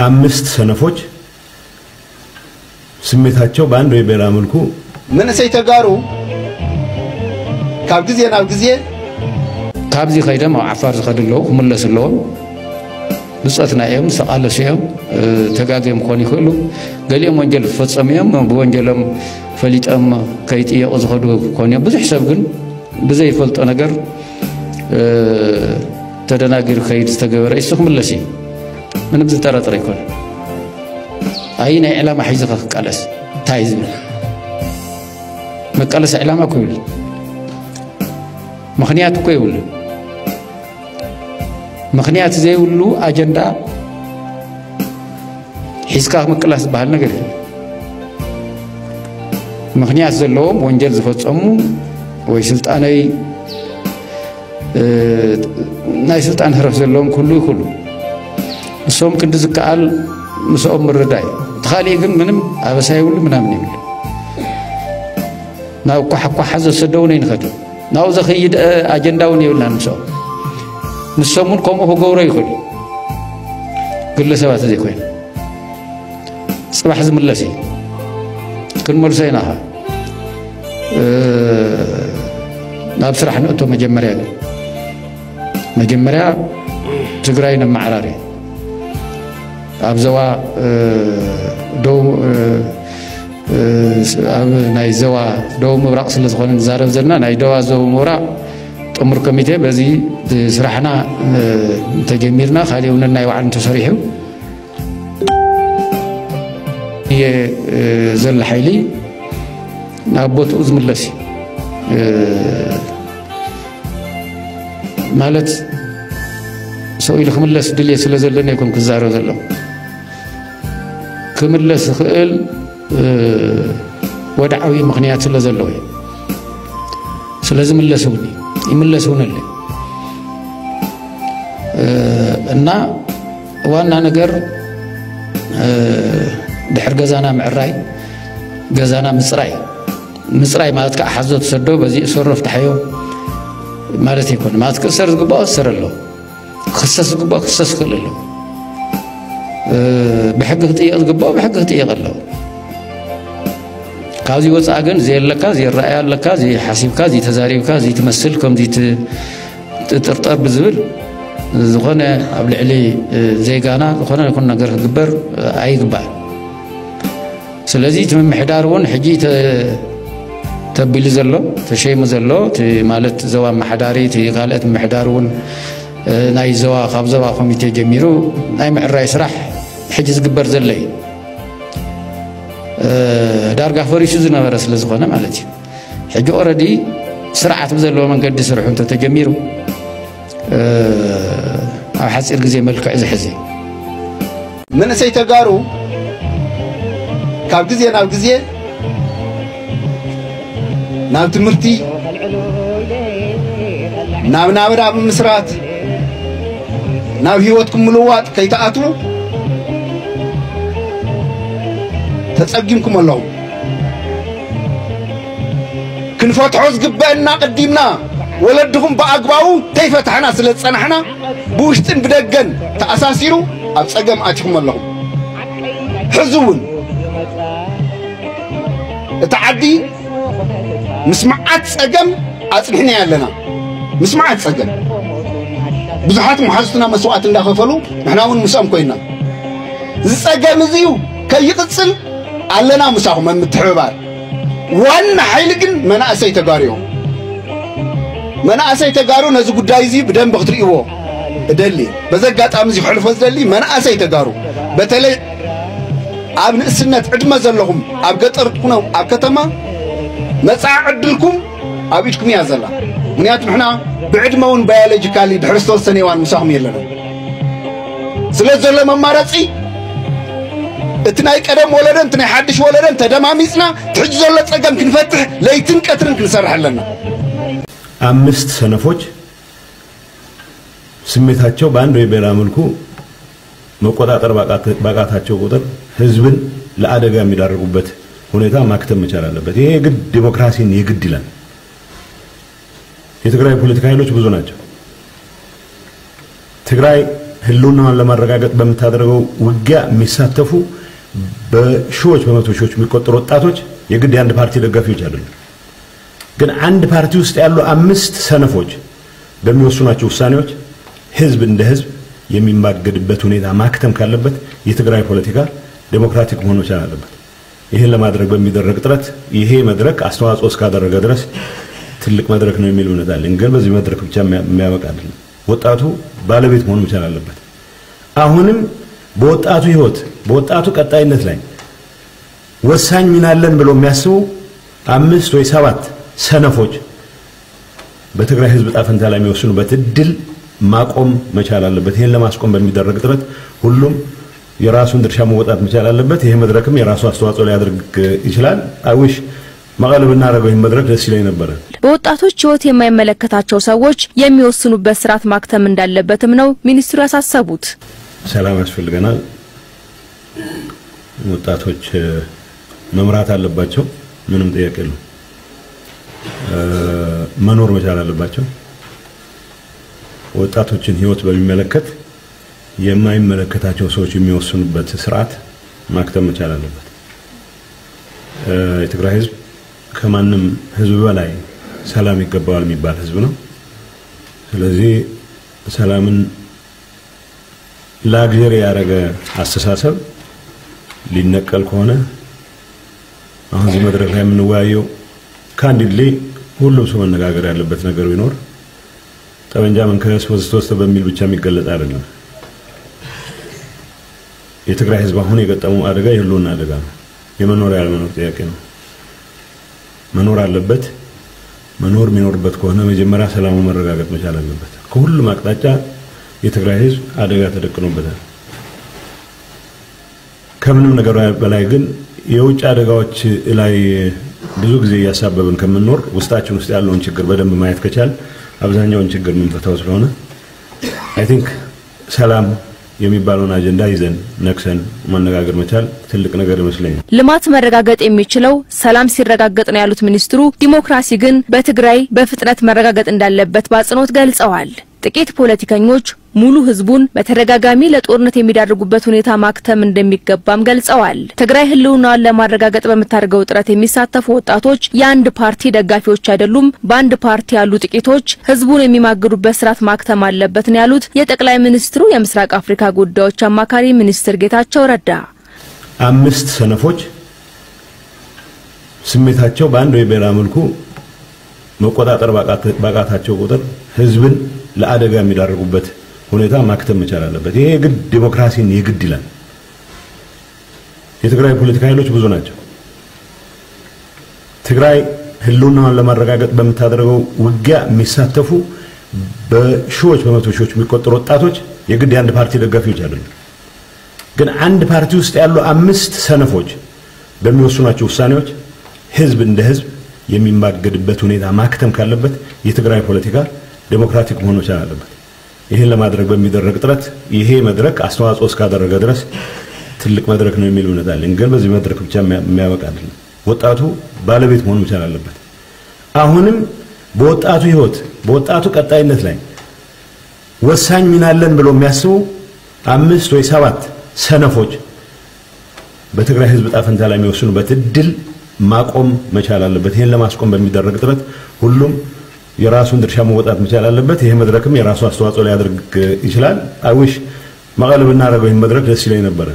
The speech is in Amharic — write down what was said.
አምስት ሰነፎች ስሜታቸው ባንድ ወይ በሌላ መልኩ መንሰይ ተጋሩ ካብ ጊዜ ናብ ጊዜ ካብዚ ኸይደም ዓፋር ዝኸድለው ክምለስለው ብጸትና እዮም ሰቃለሽዮም ተጋገም ኮን ይኽእሉ ገሊኦም ወንጀል ፈጸምዮም በወንጀሎም ፈሊጠም ከይጥየቁ ዝኸዱ ኮን ብዙሕ ሰብ ግን ብዘይ ይፈልጦ ነገር ተደናግር ከይድ ዝተገበረ እሱ ክምለስ ምንም ዝጠረጥር ይኮን አይና ኢላማ ሒዝኻ ክቃለስ ታይዝ መቃለስ ኢላማ ኮይል ምክንያት ኮይል ምክንያት ዘይውሉ አጀንዳ ሒዝካ መቃለስ ባህል ነገር ምክንያት ዘለዎም ወንጀል ዝፈጸሙ ወይ ስልጣናይ ናይ ስልጣን ህረፍ ዘለዎም ኩሉ ይኹሉ እሶም ክንድ ዝከአል مسؤول من رداي تخالي يقول منهم أبساي ولا منام نيمل ناو كح حز السدوني نخدو ناو زخيد أجندة ونيولا نسومون كم هو جوري يقول كل سوات ذي كوين صباح زم الله سي كل مرسينها نابسرح نقطة مجمريا تقرأينا معراري أبزوا دو نايزوا دو مراق سلسخون زارب زرنا نايدوا زو مراق أمر كميتة بزي سرحنا تجميرنا خالي وننا يوعن تصريحه هي زل حيلي نابوت أزم اللسي مالت سوي لكم اللس دليل سلزلنا يكون كزارو زلهم كملس خيل ودعوي مغنيات سلزلوه سلزم اللسوني يملسون اللي إننا وانا نقر دحر جزانا معراي جزانا مصراي ما تك حزت سدو بزي صرف تحيو ما يكون ما تكسر قبا سر له خصص قبا خصص خلله بحقه تيق قبا بحقه تيق له كازي وصاغن زي لك زي الرأي لك زي حسيبك زي تزاريبك زي تمثلكم زي تطرطر بزبل زغنا قبل علي زي غانا زغنا يكون نغير غبر اي غبا سلازي تم محدارون حجي تبيل زلو تشيم زلو مالت زوا محداري تي قالت محدارون ناي زوا خاب زوا كوميتي جميرو ناي معراي سراح حجز غبر زلي دارغا فريش زنبر سلازغنا مالتي حجي اوريدي سرعه بزلو منقد سرحو انت تجميرو حصير غزي ملكع زحزي من سيتغارو كاب غزي ناب غزي ناب تمرتي ناب راب مسرات ناب هيوتكم ملوات كي تأتوا تسقيمكم الله كنفتحوز قبالنا قديمنا ولدهم بأقباو كيف فتحنا سلت صنحنا بوشتن بدقن تأساسيرو أبسقم آتكم الله حزون تعدي مسمعات سقم أصلحنا يالنا مسمعات سقم بزحات محاستنا مسوعات الله خفلو نحنا هون مسام كوينا سقم زيو كي يقتصل علنا مساهم من متحبار وانا حيلقن منأسي تقاريهم منأسي تقارو نزو قدايزي بدن بغتريقو دلي بزقات أمزي حلفة دلي منأسي تقارو بتالي أبن السنة عدما زلهم أبقتر كنا أبكتما مساع عدلكم أبيتكم يا زلا منياتم احنا بعدمون بيولوجيكالي دحرستو السنيوان مساهم يلنا سلازل ممارسي اتناي قدم ولدن اتناي حدش ولدن تدماميصنا تحجزو لصقم كنفتح ليتن قطرن كنسرح لنا አምስት ሰነፎች ስሜታቸው ባንድ ወይ በሌላ መልኩ መቆጣጠር ባቃታቸው ቁጥር ህዝብን ለአደጋ የሚዳርጉበት ሁኔታ ማክተም መቻል አለበት። ይሄ ግድ ዲሞክራሲን ይግድ ይላል። የትግራይ ፖለቲካ ኃይሎች ብዙ ናቸው። ትግራይ ህልውናዋን ለማረጋገጥ በመታደረገው ውጊያ የሚሳተፉ በሺዎች በመቶ ሺዎች የሚቆጠሩ ወጣቶች የግድ የአንድ ፓርቲ ደጋፊዎች አይደሉም። ግን አንድ ፓርቲ ውስጥ ያሉ 5 ሰነፎች በሚወስኗቸው ውሳኔዎች ህዝብ እንደ ህዝብ የሚማገድበት ሁኔታ ማክተም ካለበት የትግራይ ፖለቲካ ዴሞክራቲክ መሆን መቻል አለበት። ይሄን ለማድረግ በሚደረግ ጥረት ይሄ መድረክ አስተዋጽኦ እስካደረገ ድረስ ትልቅ መድረክ ነው የሚል እምነት አለኝ። ግን በዚህ መድረክ ብቻ የሚያበቃ አይደለም። ወጣቱ ባለቤት መሆን መቻል አለበት። አሁንም በወጣቱ ህይወት በወጣቱ ቀጣይነት ላይ ወሳኝ ሚና አለን ብለው የሚያስቡ 5 ወይ 7 ሰነፎች በትግራይ ህዝብ ጣፈንታ ላይ የሚወስኑበት እድል ማቆም መቻል አለበት። ይሄን ለማስቆም በሚደረግ ጥረት ሁሉም የራሱን ድርሻ መወጣት መቻል አለበት። ይሄ መድረክም የራሱ አስተዋጽኦ ሊያደርግ ይችላል። አይውሽ ማቀለብና ረጋዊ መድረክ ደስ ይለኝ ነበር። በወጣቶች ህይወት የማይመለከታቸው ሰዎች የሚወስኑበት ስርዓት ማክተም እንዳለበትም ነው ሚኒስትሩ ያሳሰቡት። ሰላም ያስፈልገናል። ወጣቶች መምራት አለባቸው። ምንም ጥያቄ የለም። መኖር መቻል አለባቸው። ወጣቶችን ህይወት በሚመለከት የማይመለከታቸው ሰዎች የሚወስኑበት ስርዓት ማክተም መቻል አለበት። የትግራይ ህዝብ ከማንም ህዝብ በላይ ሰላም ይገባዋል የሚባል ህዝብ ነው። ስለዚህ ሰላምን ላግዠሪ ያረገ አስተሳሰብ ሊነቀል ከሆነ አሁን እዚህ መድረክ ላይ የምንወያየው ካንዲድሊ ሁሉም ሰው መነጋገር ያለበት ነገር ቢኖር ጠመንጃ መንከስ ወስቶስ በሚል ብቻ የሚገለጽ አይደለም። የትግራይ ህዝብ አሁን የገጠመው አደጋ የህልውና አደጋ ነው። የመኖር ያለመኖር ጥያቄ ነው። መኖር አለበት። መኖር የሚኖርበት ከሆነ መጀመሪያ ሰላሙ መረጋገጥ መቻል አለበት። ከሁሉም አቅጣጫ የትግራይ ህዝብ አደጋ ተደቅኖበታል። ከምንም ነገር በላይ ግን የውጭ አደጋዎች ላይ ብዙ ጊዜ ያሳበብን ከመኖር ውስጣችን ውስጥ ያለውን ችግር በደንብ ማየት ከቻል አብዛኛውን ችግር ምንፈታው ስለሆነ አይ ቲንክ ሰላም የሚባለውን አጀንዳ ይዘን ነክሰን ማነጋገር መቻል ትልቅ ነገር ይመስለኛል። ልማት መረጋገጥ የሚችለው ሰላም ሲረጋገጥ ነው ያሉት ሚኒስትሩ፣ ዲሞክራሲ ግን በትግራይ በፍጥነት መረጋገጥ እንዳለበት በአጽንኦት ገልጸዋል። ጥቂት ፖለቲከኞች ሙሉ ህዝቡን በተደጋጋሚ ለጦርነት የሚዳርጉበት ሁኔታ ማክተም እንደሚገባም ገልጸዋል። ትግራይ ህልውናዋን ለማረጋገጥ በመታረገው ጥረት የሚሳተፉ ወጣቶች የአንድ ፓርቲ ደጋፊዎች አይደሉም። በአንድ ፓርቲ ያሉ ጥቂቶች ህዝቡን የሚማግዱበት ስርዓት ማክተም አለበት ነው ያሉት የጠቅላይ ሚኒስትሩ የምስራቅ አፍሪካ ጉዳዮች አማካሪ ሚኒስትር ጌታቸው ረዳ። 5 ሰነፎች ስሜታቸው በአንድ ወይ በሌላ መልኩ መቆጣጠር ባቃታቸው ቁጥር ህዝብን ለአደጋ የሚዳርጉበት ሁኔታ ማክተም መቻል አለበት። ይሄ ግድ ዲሞክራሲን የግድ ይላል። የትግራይ ፖለቲካ ኃይሎች ብዙ ናቸው። ትግራይ ህልውናዋን ለማረጋገጥ በመታደረገው ውጊያ የሚሳተፉ በሺዎች በመቶ ሺዎች የሚቆጠሩ ወጣቶች የግድ የአንድ ፓርቲ ደጋፊዎች አይደሉም። ግን አንድ ፓርቲ ውስጥ ያሉ 5 ሰነፎች በሚወስኗቸው ውሳኔዎች ህዝብ እንደ ህዝብ የሚማገድበት ሁኔታ ማክተም ካለበት የትግራይ ፖለቲካ ዴሞክራቲክ መሆን መቻል አለበት። ይሄን ለማድረግ በሚደረግ ጥረት ይሄ መድረክ አስተዋጽኦ እስካደረገ ድረስ ትልቅ መድረክ ነው የሚል እምነት አለኝ። ግን በዚህ መድረክ ብቻ የሚያበቃ አይደለም። ወጣቱ ባለቤት መሆን መቻል አለበት። አሁንም በወጣቱ ህይወት በወጣቱ ቀጣይነት ላይ ወሳኝ ሚና አለን ብለው የሚያስቡ 5 ወይ 7 ሰነፎች በትግራይ ህዝብ ጣፈንታ ላይ የሚወስኑበት እድል ማቆም መቻል አለበት። ይሄን ለማስቆም በሚደረግ ጥረት ሁሉም የራሱን ድርሻ መወጣት መቻል አለበት። ይሄ መድረክም የራሱ አስተዋጽኦ ሊያደርግ ይችላል። አይውሽ ማቀለብና ረጋዊ መድረክ ደስ ይለኝ ነበር።